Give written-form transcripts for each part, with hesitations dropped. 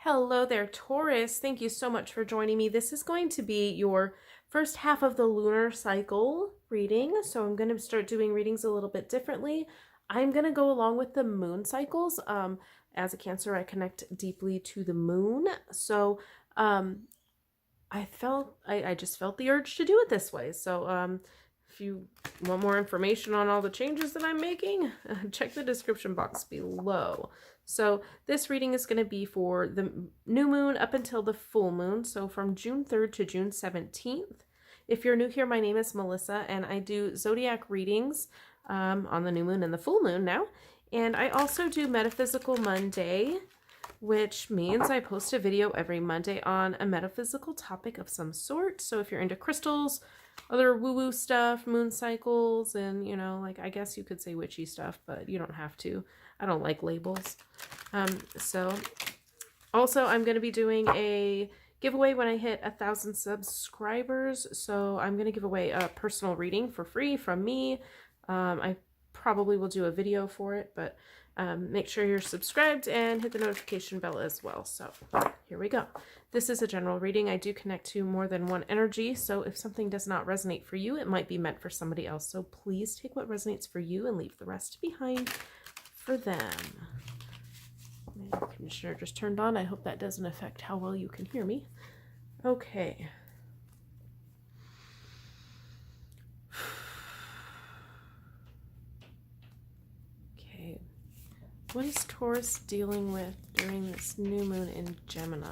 Hello there, Taurus. Thank you so much for joining me. This is going to be your first half of the lunar cycle reading. So I'm going to start doing readings a little bit differently. I'm going to go along with the moon cycles. As a Cancer, I connect deeply to the moon. So I just felt the urge to do it this way. So if you want more information on all the changes that I'm making, check the description box below. So this reading is going to be for the new moon up until the full moon, so from June 3rd to June 17th. If you're new here, my name is Melissa, and I do zodiac readings on the new moon and the full moon now. And I also do Metaphysical Monday, which means I post a video every Monday on a metaphysical topic of some sort. So if you're into crystals, other woo-woo stuff, moon cycles, and, you know, like, I guess you could say witchy stuff, but you don't have to. I don't like labels. So also I'm going to be doing a giveaway when I hit 1,000 subscribers. So I'm going to give away a personal reading for free from me. I probably will do a video for it, but make sure you're subscribed and hit the notification bell as well. So here we go. This is a general reading. I do connect to more than one energy, so if something does not resonate for you, it might be meant for somebody else. So please take what resonates for you and leave the rest behind for them. My air conditioner just turned on. I hope that doesn't affect how well you can hear me. Okay. Okay. What is Taurus dealing with during this new moon in Gemini?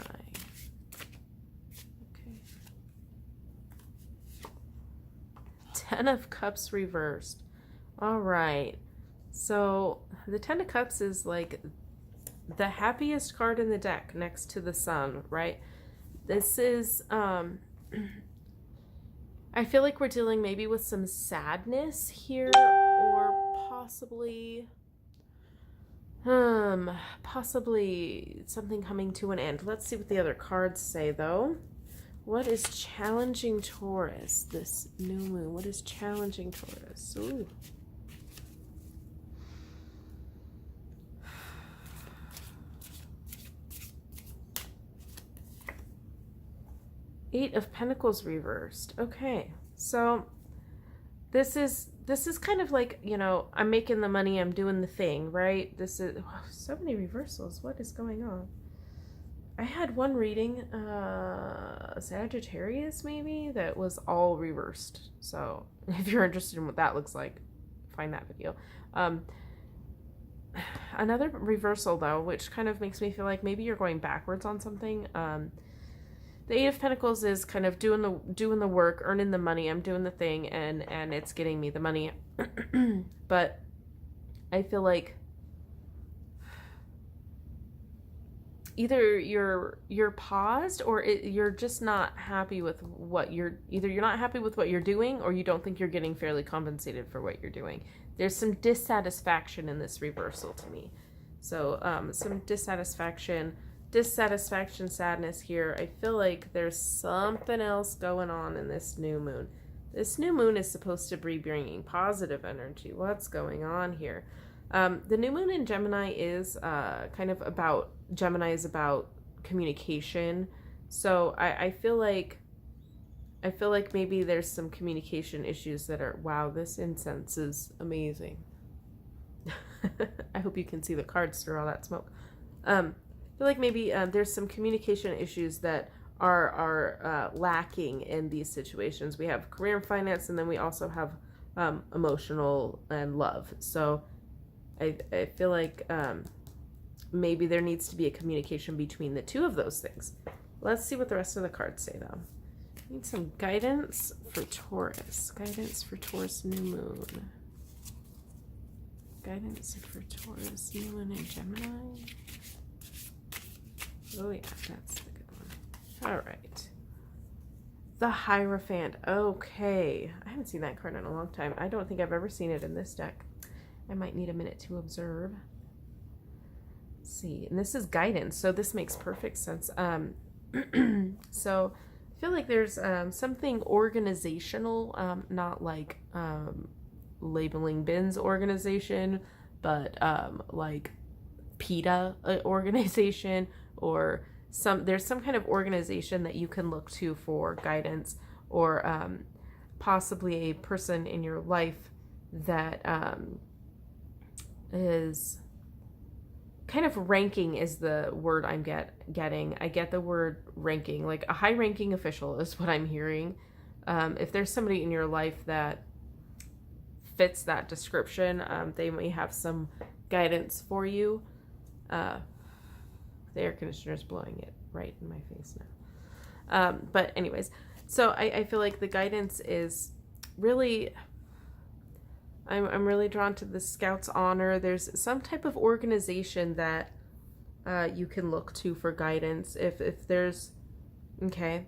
Okay. 10 of Cups reversed. All right. So the 10 of Cups is like the happiest card in the deck next to the Sun, right? This is, I feel like we're dealing maybe with some sadness here, or possibly something coming to an end. Let's see what the other cards say, though. What is challenging Taurus this new moon? What is challenging Taurus? Ooh. Eight of Pentacles reversed. Okay, so this is kind of like, you know, I'm making the money, I'm doing the thing, right? This is so many reversals. What is going on? I had one reading, Sagittarius maybe, that was all reversed. So if you're interested in what that looks like, find that video. Another reversal though, which kind of makes me feel like maybe you're going backwards on something. The Eight of Pentacles is kind of doing the work, earning the money. I'm doing the thing, and it's getting me the money. But I feel like either you're paused, or you're just not happy with what you're not happy with what you're doing, or you don't think you're getting fairly compensated for what you're doing. There's some dissatisfaction in this reversal to me. So some dissatisfaction, sadness here. I feel like there's something else going on in this new moon. This new moon is supposed to be bringing positive energy. What's going on here? The new moon in Gemini is Gemini is about communication. So I feel like maybe there's some communication issues that are, wow, this incense is amazing. I hope you can see the cards through all that smoke. I feel like maybe there's some communication issues that are lacking in these situations. We have career and finance, and then we also have emotional and love. So I feel like maybe there needs to be a communication between the two of those things. Let's see what the rest of the cards say, though. I need some guidance for Taurus. Guidance for Taurus new moon. Guidance for Taurus new moon in Gemini. Oh yeah, that's the good one. All right. The Hierophant. Okay. I haven't seen that card in a long time. I don't think I've ever seen it in this deck. I might need a minute to observe. Let's see. And this is guidance, so this makes perfect sense. So I feel like there's something organizational, not like labeling bins organization, but like PETA organization, or there's some kind of organization that you can look to for guidance, or possibly a person in your life that is kind of ranking is the word I'm getting. I get the word ranking, like a high ranking official is what I'm hearing. If there's somebody in your life that fits that description, they may have some guidance for you. The air conditioner is blowing it right in my face now. But anyways, so I feel like the guidance is really, I'm really drawn to the Scouts Honor. There's some type of organization that you can look to for guidance. If there's, okay.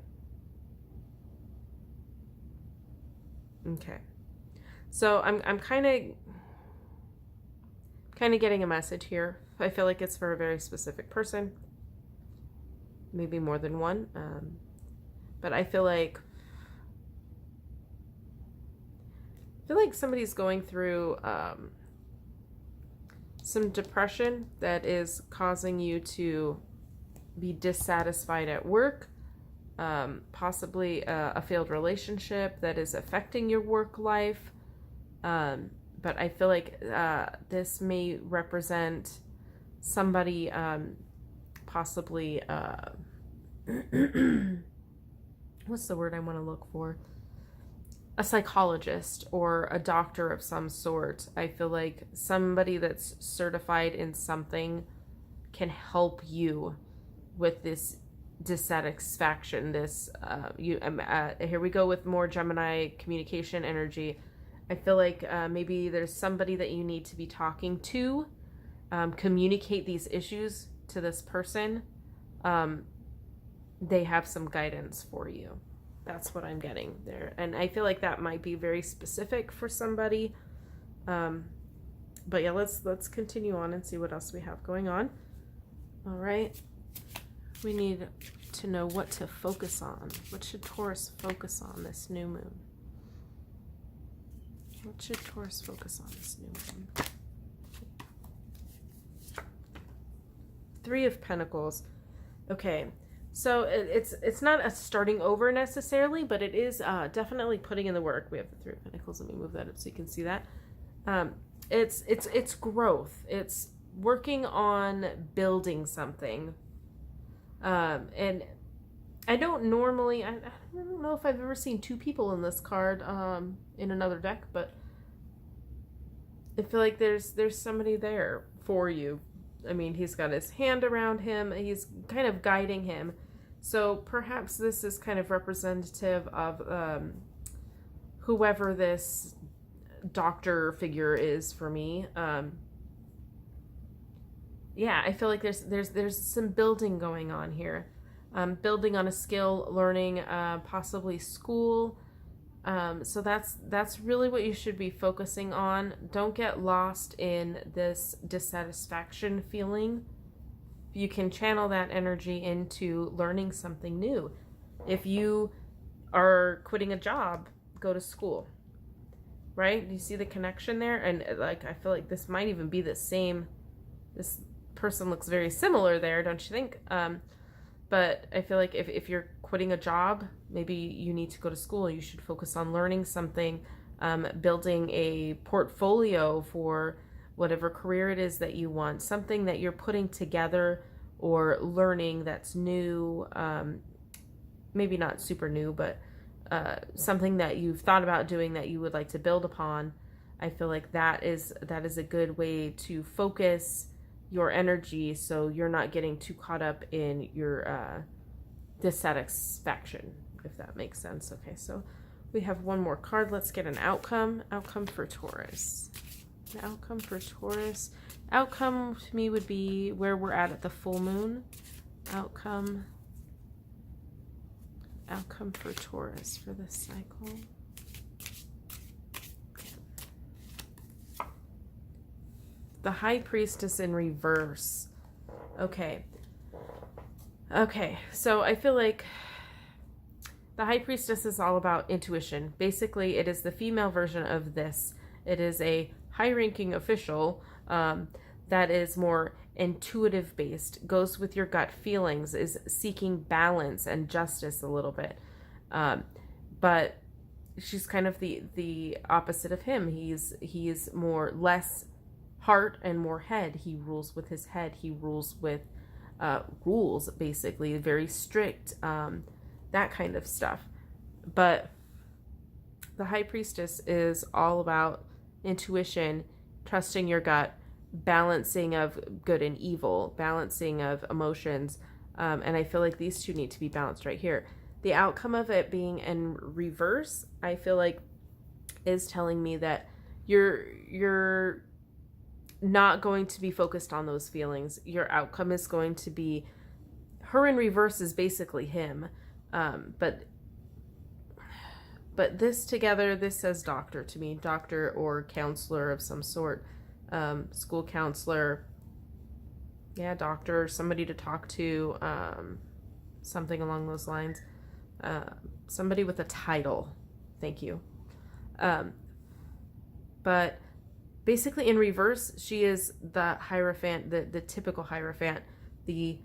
So I'm kind of getting a message here. I feel like it's for a very specific person, maybe more than one. But I feel like somebody's going through some depression that is causing you to be dissatisfied at work, possibly a failed relationship that is affecting your work life. But I feel like this may represent somebody, possibly, what's the word I want to look for? A psychologist or a doctor of some sort. I feel like somebody that's certified in something can help you with this dissatisfaction. This here we go with more Gemini communication energy. I feel like maybe there's somebody that you need to be talking to, communicate these issues to this person. They have some guidance for you. That's what I'm getting there. And I feel like that might be very specific for somebody. But yeah, let's continue on and see what else we have going on. All right. We need to know what to focus on. What should Taurus focus on this new moon? What should Taurus focus on this new moon? Three of Pentacles. Okay. So it's not a starting over necessarily, but it is definitely putting in the work. We have the Three of Pentacles. Let me move that up so you can see that. It's growth. It's working on building something. And I don't normally, I don't know if I've ever seen two people in this card in another deck, but I feel like there's somebody there for you. I mean, he's got his hand around him. He's kind of guiding him. So perhaps this is kind of representative of whoever this doctor figure is for me. Yeah, I feel like there's some building going on here. Building on a skill, learning, possibly school. So that's really what you should be focusing on. Don't get lost in this dissatisfaction feeling. You can channel that energy into learning something new. If you are quitting a job, go to school. Right? Do you see the connection there? And like, I feel like this might even be the same. This person looks very similar there, don't you think? But I feel like if you're quitting a job, maybe you need to go to school. You should focus on learning something, building a portfolio for whatever career it is that you want, something that you're putting together or learning that's new, maybe not super new, but something that you've thought about doing that you would like to build upon. I feel like that is a good way to focus your energy so you're not getting too caught up in your dissatisfaction, if that makes sense. Okay, so we have one more card. Let's get an outcome. Outcome for Taurus. An outcome for Taurus. Outcome to me would be where we're at the full moon. Outcome for Taurus for this cycle. The High Priestess in reverse. Okay, so I feel like the High Priestess is all about intuition. Basically, it is the female version of this. It is a high-ranking official that is more intuitive based, goes with your gut feelings, is seeking balance and justice a little bit. But she's kind of the opposite of him. He's more less heart and more head. He rules with his head. He rules with rules, basically, very strict, that kind of stuff. But the High Priestess is all about intuition, trusting your gut, balancing of good and evil, balancing of emotions. And I feel like these two need to be balanced right here. The outcome of it being in reverse, I feel like, is telling me that you're not going to be focused on those feelings. Your outcome is going to be, her in reverse is basically him. But this together, this says doctor to me, doctor or counselor of some sort, school counselor, yeah, doctor, somebody to talk to, something along those lines, somebody with a title. Thank you. But basically in reverse, she is the Hierophant, the typical Hierophant, the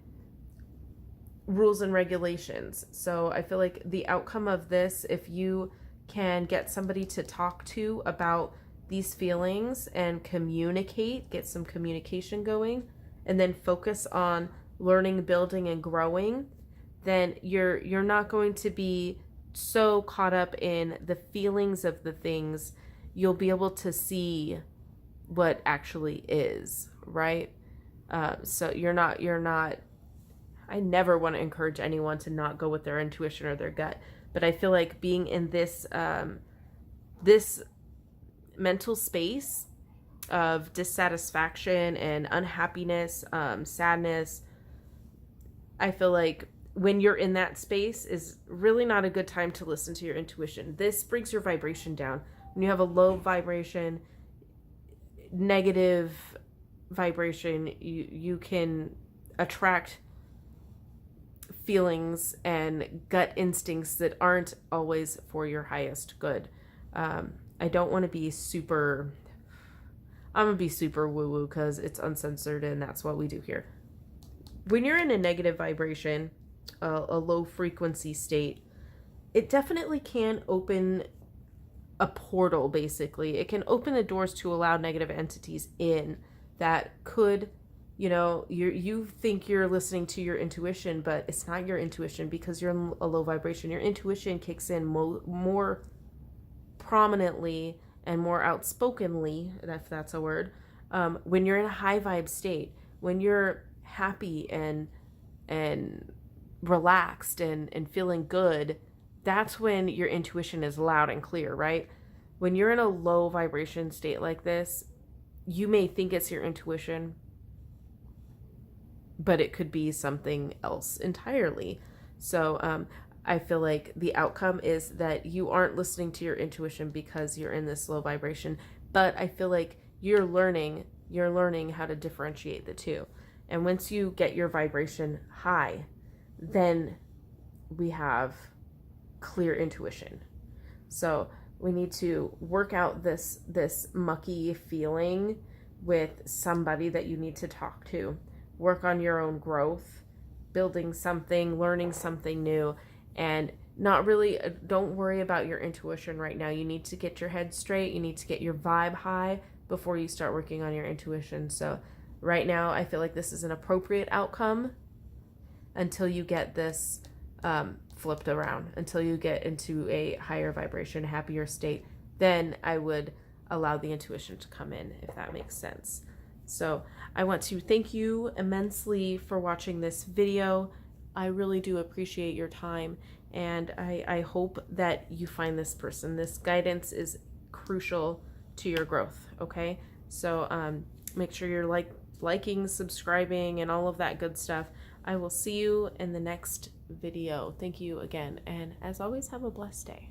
rules and regulations. So I feel like the outcome of this, if you can get somebody to talk to about these feelings and communicate, get some communication going, and then focus on learning, building, and growing, then you're not going to be so caught up in the feelings of the things. You'll be able to see what actually is, right? So you're not, I never want to encourage anyone to not go with their intuition or their gut, but I feel like being in this, this mental space of dissatisfaction and unhappiness, sadness, I feel like when you're in that space is really not a good time to listen to your intuition. This brings your vibration down. When you have a low vibration, negative vibration, you can attract feelings and gut instincts that aren't always for your highest good. I don't want to be super, I'm going to be super woo-woo because it's uncensored and that's what we do here. When you're in a negative vibration, a low frequency state, it definitely can open a portal, basically. It can open the doors to allow negative entities in that could, you think you're listening to your intuition, but it's not your intuition because you're in a low vibration. Your intuition kicks in more prominently and more outspokenly, if that's a word, when you're in a high vibe state, when you're happy and relaxed and feeling good. That's when your intuition is loud and clear, right? When you're in a low vibration state like this, you may think it's your intuition, but it could be something else entirely. So I feel like the outcome is that you aren't listening to your intuition because you're in this low vibration, but I feel like you're learning how to differentiate the two. And once you get your vibration high, then we have clear intuition. So we need to work out this mucky feeling with somebody that you need to talk to. Work on your own growth, building something, learning something new, and not really, don't worry about your intuition right now. You need to get your head straight. You need to get your vibe high before you start working on your intuition. So right now, I feel like this is an appropriate outcome until you get this flipped around, until you get into a higher vibration, happier state. Then I would allow the intuition to come in, if that makes sense. So I want to thank you immensely for watching this video. I really do appreciate your time, and I hope that you find this person. This guidance is crucial to your growth, okay? So make sure you're liking, subscribing, and all of that good stuff. I will see you in the next video. Thank you again, and as always, have a blessed day.